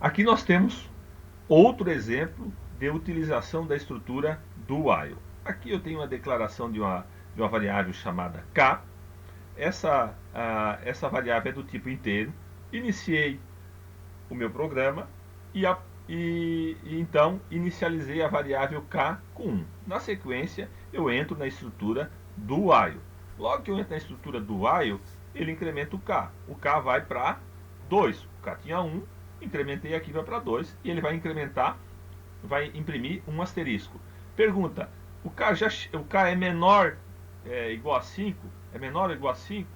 Aqui nós temos outro exemplo de utilização da estrutura do while. Aqui eu tenho uma declaração de uma variável chamada k. Essa variável é do tipo inteiro. Iniciei o meu programa e então inicializei a variável k com 1. Na sequência, eu entro na estrutura do while. Logo que eu entro na estrutura do while, ele incrementa o k. O k vai para 2. O k tinha 1, incrementei aqui, vai para 2. E ele vai incrementar, vai imprimir um asterisco. Pergunta, o k é menor igual a 5? É menor ou igual a 5?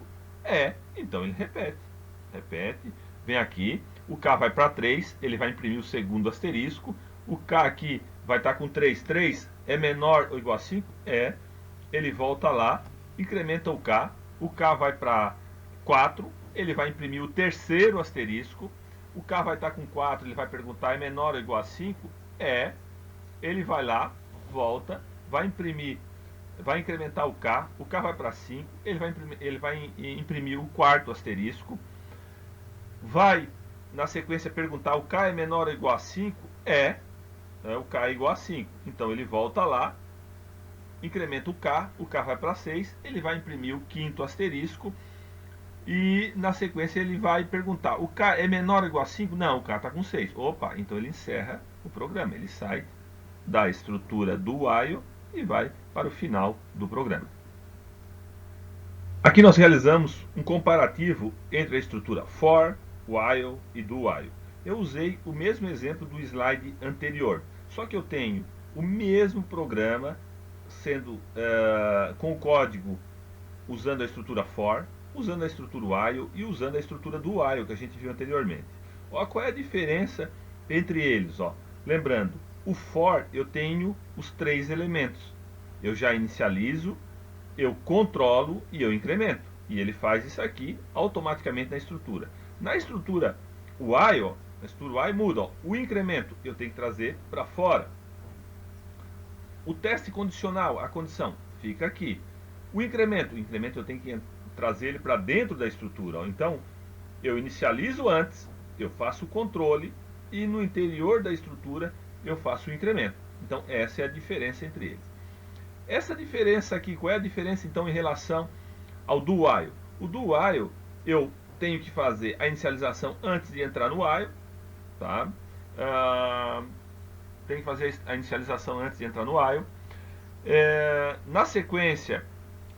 É, então ele repete, vem aqui, o k vai para 3, ele vai imprimir o segundo asterisco, o k aqui vai estar com 3, 3 é menor ou igual a 5? É, ele volta lá, incrementa o k vai para 4, ele vai imprimir o terceiro asterisco, o k vai estar com 4, ele vai perguntar, é menor ou igual a 5? É, ele vai lá, volta, vai incrementar o k vai para 5, ele vai imprimir o quarto asterisco, vai na sequência perguntar, o k é menor ou igual a 5? O k é igual a 5, então ele volta lá, incrementa o k vai para 6, ele vai imprimir o quinto asterisco, e na sequência ele vai perguntar, o k é menor ou igual a 5? Não, o k está com 6. Opa, então ele encerra o programa, ele sai da estrutura do while e vai para o final do programa. Aqui nós realizamos um comparativo entre a estrutura for, while e do while. Eu usei o mesmo exemplo do slide anterior, só que eu tenho o mesmo programa sendo com o código usando a estrutura for, usando a estrutura while e usando a estrutura do while que a gente viu anteriormente. Ó, qual é a diferença entre eles? Ó? Lembrando, o for eu tenho os 3 elementos. Eu já inicializo, eu controlo e eu incremento. E ele faz isso aqui automaticamente na estrutura. Na estrutura while, a estrutura while muda. Ó. O incremento eu tenho que trazer para fora. O teste condicional, a condição, fica aqui. O incremento eu tenho que trazer ele para dentro da estrutura. Ó. Então, eu inicializo antes, eu faço o controle e no interior da estrutura eu faço o incremento. Então, essa é a diferença entre eles. Essa diferença aqui, qual é a diferença então em relação ao do while? O do while, eu tenho que fazer a inicialização antes de entrar no while, tá? Tenho que fazer a inicialização antes de entrar no while. Na sequência,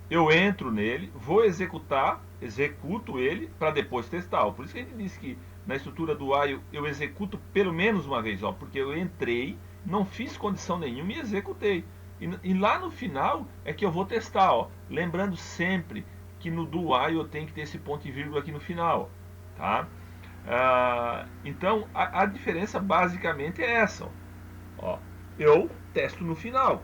eu entro nele, vou executo ele para depois testar. Por isso que a gente disse que na estrutura do while eu executo pelo menos uma vez, ó, porque eu entrei, não fiz condição nenhuma e executei. E lá no final é que eu vou testar, ó. Lembrando sempre que no do while eu tenho que ter esse ponto e vírgula aqui no final, tá? Então a diferença basicamente é essa, ó. Eu testo no final.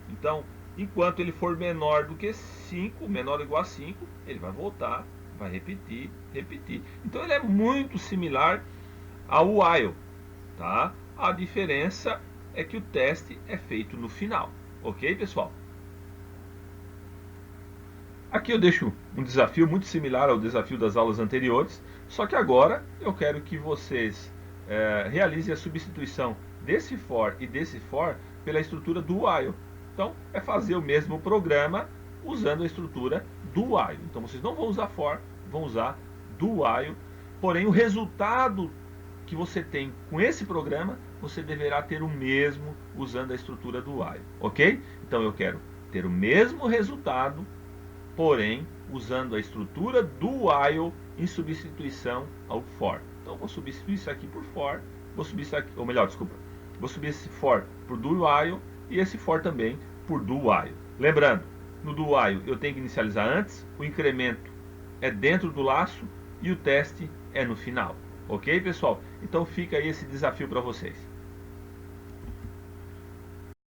Então, enquanto ele for menor do que 5, menor ou igual a 5, ele vai voltar, vai repetir, repetir. Então ele é muito similar ao while, tá? A diferença é que o teste é feito no final. Ok, pessoal? Aqui eu deixo um desafio muito similar ao desafio das aulas anteriores, só que agora eu quero que vocês realizem a substituição desse for e desse for pela estrutura do while. Então, é fazer o mesmo programa usando a estrutura do while. Então, vocês não vão usar for, vão usar do while, porém o resultado que você tem com esse programa, você deverá ter o mesmo usando a estrutura do while, ok? Então eu quero ter o mesmo resultado, porém usando a estrutura do while em substituição ao for. Então eu vou substituir isso aqui por for, vou subir isso aqui, ou melhor, desculpa, vou subir esse for por do while e esse for também por do while. Lembrando, no do while eu tenho que inicializar antes, o incremento é dentro do laço e o teste é no final. Ok, pessoal? Então fica aí esse desafio para vocês.